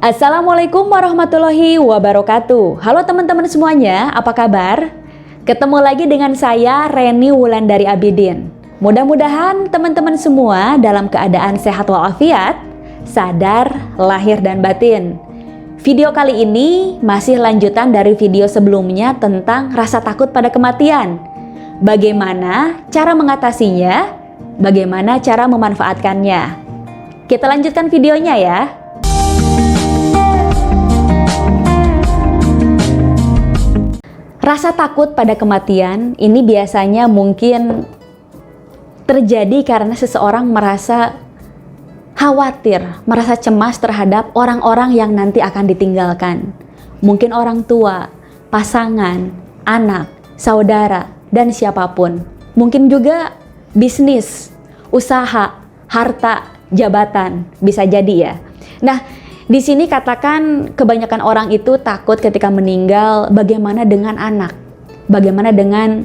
Assalamualaikum warahmatullahi wabarakatuh. Halo teman-teman semuanya, apa kabar? Ketemu lagi dengan saya Reni Wulandari Abidin. Mudah-mudahan teman-teman semua dalam keadaan sehat walafiat, sadar lahir dan batin. Video kali ini masih lanjutan dari video sebelumnya tentang rasa takut pada kematian. Bagaimana cara mengatasinya? Bagaimana cara memanfaatkannya? Kita lanjutkan videonya ya. Rasa takut pada kematian ini biasanya mungkin terjadi karena seseorang merasa khawatir, merasa cemas terhadap orang-orang yang nanti akan ditinggalkan. Mungkin orang tua, pasangan, anak, saudara, dan siapapun. Mungkin juga bisnis, usaha, harta, jabatan, bisa jadi ya. Nah, di sini katakan kebanyakan orang itu takut ketika meninggal, bagaimana dengan anak? Bagaimana dengan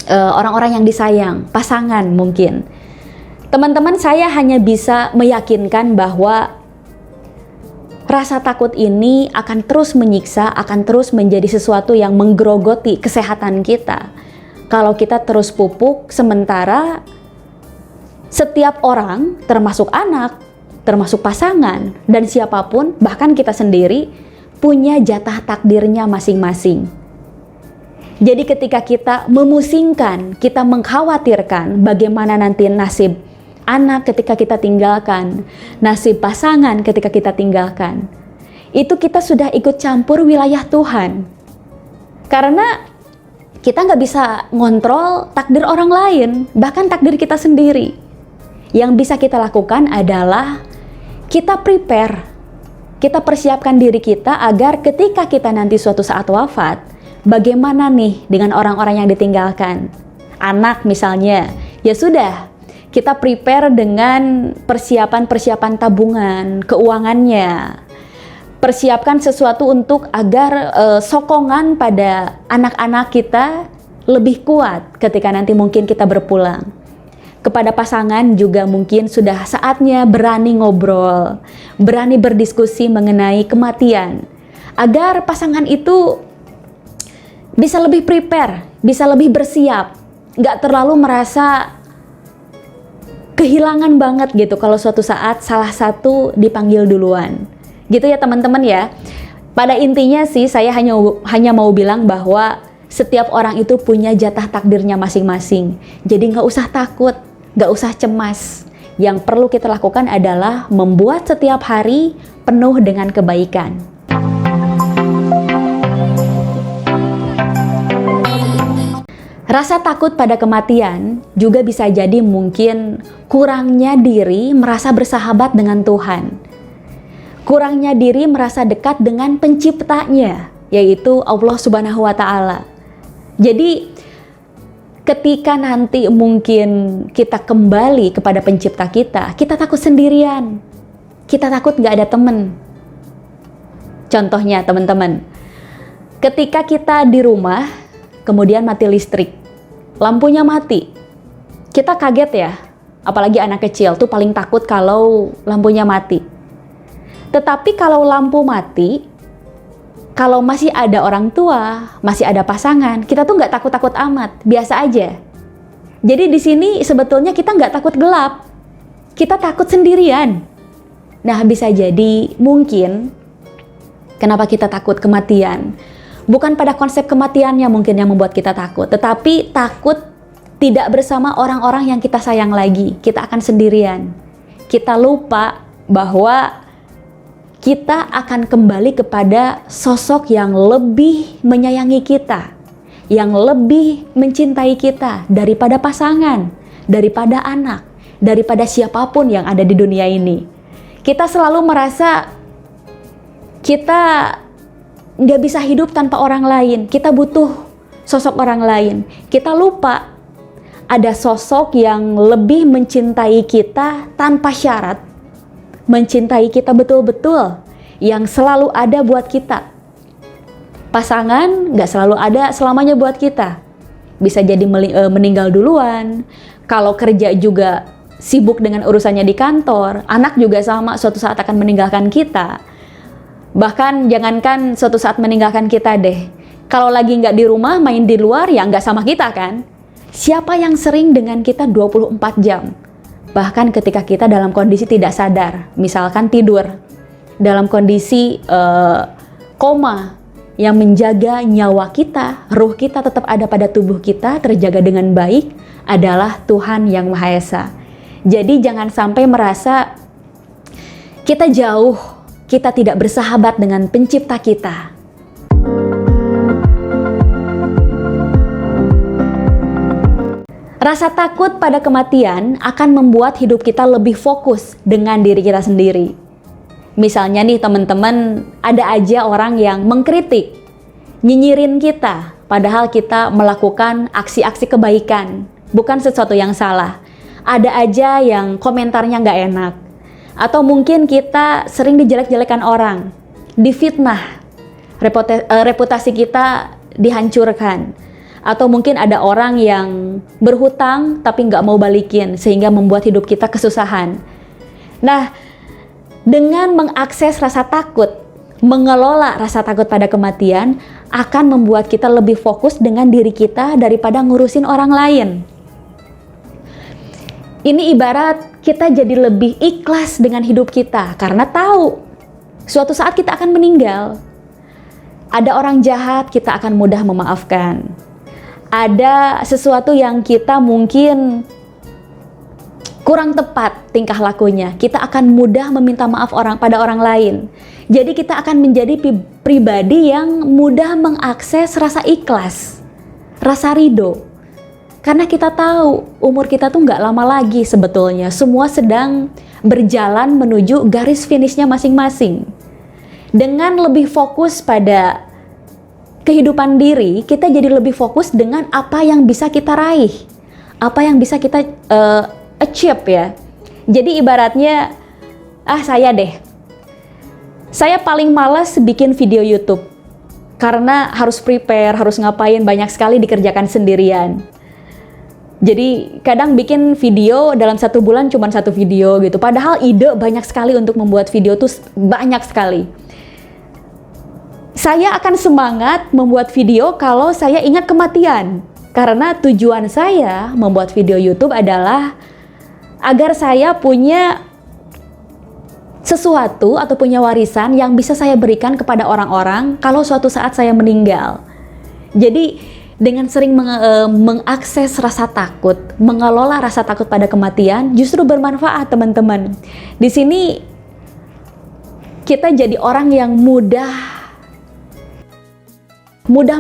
orang-orang yang disayang, pasangan mungkin. Teman-teman, saya hanya bisa meyakinkan bahwa rasa takut ini akan terus menyiksa, akan terus menjadi sesuatu yang menggerogoti kesehatan kita. Kalau kita terus pupuk, sementara setiap orang, termasuk anak, termasuk pasangan, dan siapapun, bahkan kita sendiri, punya jatah takdirnya masing-masing. Jadi ketika kita memusingkan, kita mengkhawatirkan bagaimana nanti nasib anak ketika kita tinggalkan, nasib pasangan ketika kita tinggalkan, itu kita sudah ikut campur wilayah Tuhan. Karena kita nggak bisa ngontrol takdir orang lain, bahkan takdir kita sendiri. Yang bisa kita lakukan adalah kita prepare, kita persiapkan diri kita agar ketika kita nanti suatu saat wafat, bagaimana nih dengan orang-orang yang ditinggalkan? Anak misalnya, ya sudah, kita prepare dengan persiapan-persiapan tabungan, keuangannya. Persiapkan sesuatu untuk agar sokongan pada anak-anak kita lebih kuat ketika nanti mungkin kita berpulang. Kepada pasangan juga mungkin sudah saatnya berani ngobrol, berani berdiskusi mengenai kematian, agar pasangan itu bisa lebih prepare, bisa lebih bersiap, nggak terlalu merasa kehilangan banget gitu kalau suatu saat salah satu dipanggil duluan. Gitu ya teman-teman ya. Pada intinya sih saya hanya mau bilang bahwa setiap orang itu punya jatah takdirnya masing-masing. Jadi nggak usah takut, nggak usah cemas. Yang perlu kita lakukan adalah membuat setiap hari penuh dengan kebaikan. Rasa takut pada kematian juga bisa jadi mungkin kurangnya diri merasa bersahabat dengan Tuhan. Kurangnya diri merasa dekat dengan penciptanya, yaitu Allah Subhanahu wa Ta'ala. Jadi ketika nanti mungkin kita kembali kepada pencipta kita, kita takut sendirian. Kita takut nggak ada teman. Contohnya teman-teman, ketika kita di rumah, kemudian mati listrik, lampunya mati, kita kaget ya, apalagi anak kecil tuh paling takut kalau lampunya mati. Tetapi kalau lampu mati, kalau masih ada orang tua, masih ada pasangan, kita tuh nggak takut-takut amat, biasa aja. Jadi di sini sebetulnya kita nggak takut gelap, kita takut sendirian. Nah, bisa jadi mungkin kenapa kita takut kematian, bukan pada konsep kematiannya mungkin yang membuat kita takut, tetapi takut tidak bersama orang-orang yang kita sayang lagi. Kita akan sendirian. Kita lupa bahwa kita akan kembali kepada sosok yang lebih menyayangi kita, yang lebih mencintai kita daripada pasangan, daripada anak, daripada siapapun yang ada di dunia ini. Kita selalu merasa kita nggak bisa hidup tanpa orang lain, kita butuh sosok orang lain. Kita lupa ada sosok yang lebih mencintai kita tanpa syarat, mencintai kita betul-betul, yang selalu ada buat kita. Pasangan nggak selalu ada selamanya buat kita, bisa jadi meninggal duluan. Kalau kerja juga sibuk dengan urusannya di kantor, anak juga sama suatu saat akan meninggalkan kita. Bahkan jangankan suatu saat meninggalkan kita deh. Kalau lagi nggak di rumah, main di luar, ya nggak sama kita kan? Siapa yang sering dengan kita 24 jam? Bahkan ketika kita dalam kondisi tidak sadar, misalkan tidur, dalam kondisi koma, yang menjaga nyawa kita, ruh kita tetap ada pada tubuh kita, terjaga dengan baik, adalah Tuhan Yang Maha Esa. Jadi jangan sampai merasa kita jauh, kita tidak bersahabat dengan pencipta kita. Rasa takut pada kematian akan membuat hidup kita lebih fokus dengan diri kita sendiri. Misalnya nih teman-teman, ada aja orang yang mengkritik, nyinyirin kita, padahal kita melakukan aksi-aksi kebaikan, bukan sesuatu yang salah. Ada aja yang komentarnya nggak enak. Atau mungkin kita sering dijelek-jelekan orang, difitnah, reputasi kita dihancurkan. Atau mungkin ada orang yang berhutang tapi nggak mau balikin sehingga membuat hidup kita kesusahan. Nah, dengan mengakses rasa takut, mengelola rasa takut pada kematian akan membuat kita lebih fokus dengan diri kita daripada ngurusin orang lain. Ini ibarat kita jadi lebih ikhlas dengan hidup kita karena tahu suatu saat kita akan meninggal. Ada orang jahat, kita akan mudah memaafkan. Ada sesuatu yang kita mungkin kurang tepat tingkah lakunya, kita akan mudah meminta maaf pada orang lain. Jadi kita akan menjadi pribadi yang mudah mengakses rasa ikhlas, rasa ridho. Karena kita tahu umur kita tuh nggak lama lagi sebetulnya. Semua sedang berjalan menuju garis finishnya masing-masing. Dengan lebih fokus pada kehidupan diri, kita jadi lebih fokus dengan apa yang bisa kita raih, apa yang bisa kita achieve ya. Jadi ibaratnya, saya paling malas bikin video YouTube karena harus prepare, harus ngapain, banyak sekali dikerjakan sendirian. Jadi kadang bikin video dalam 1 bulan cuma 1 video gitu, padahal ide banyak sekali untuk membuat video tuh banyak sekali. Saya akan semangat membuat video kalau saya ingat kematian. Karena tujuan saya membuat video YouTube adalah agar saya punya sesuatu atau punya warisan yang bisa saya berikan kepada orang-orang kalau suatu saat saya meninggal. Jadi dengan sering mengakses rasa takut, mengelola rasa takut pada kematian justru bermanfaat teman-teman. Di sini kita jadi orang yang mudah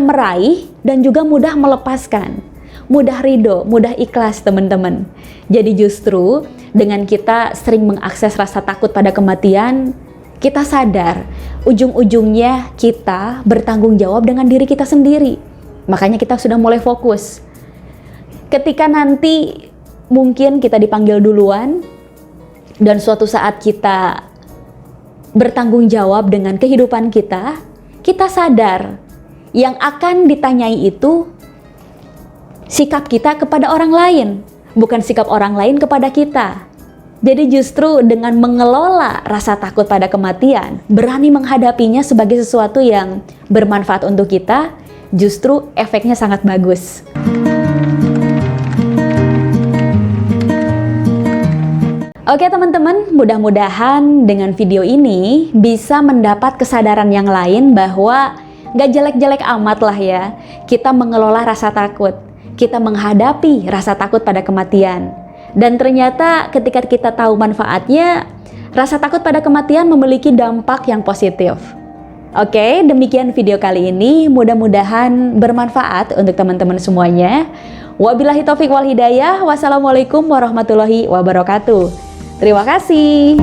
meraih dan juga mudah melepaskan, mudah ridho, mudah ikhlas teman-teman. Jadi justru dengan kita sering mengakses rasa takut pada kematian, kita sadar ujung-ujungnya kita bertanggung jawab dengan diri kita sendiri. Makanya kita sudah mulai fokus. Ketika nanti mungkin kita dipanggil duluan dan suatu saat kita bertanggung jawab dengan kehidupan kita, kita sadar yang akan ditanyai itu sikap kita kepada orang lain, bukan sikap orang lain kepada kita. Jadi justru dengan mengelola rasa takut pada kematian, berani menghadapinya sebagai sesuatu yang bermanfaat untuk kita, justru efeknya sangat bagus. Oke teman-teman, mudah-mudahan dengan video ini bisa mendapat kesadaran yang lain bahwa gak jelek-jelek amat lah ya kita mengelola rasa takut, kita menghadapi rasa takut pada kematian. Dan ternyata ketika kita tahu manfaatnya, rasa takut pada kematian memiliki dampak yang positif. Oke, demikian video kali ini, mudah-mudahan bermanfaat untuk teman-teman semuanya. Wabillahi taufiq wal hidayah, wassalamualaikum warahmatullahi wabarakatuh. Terima kasih.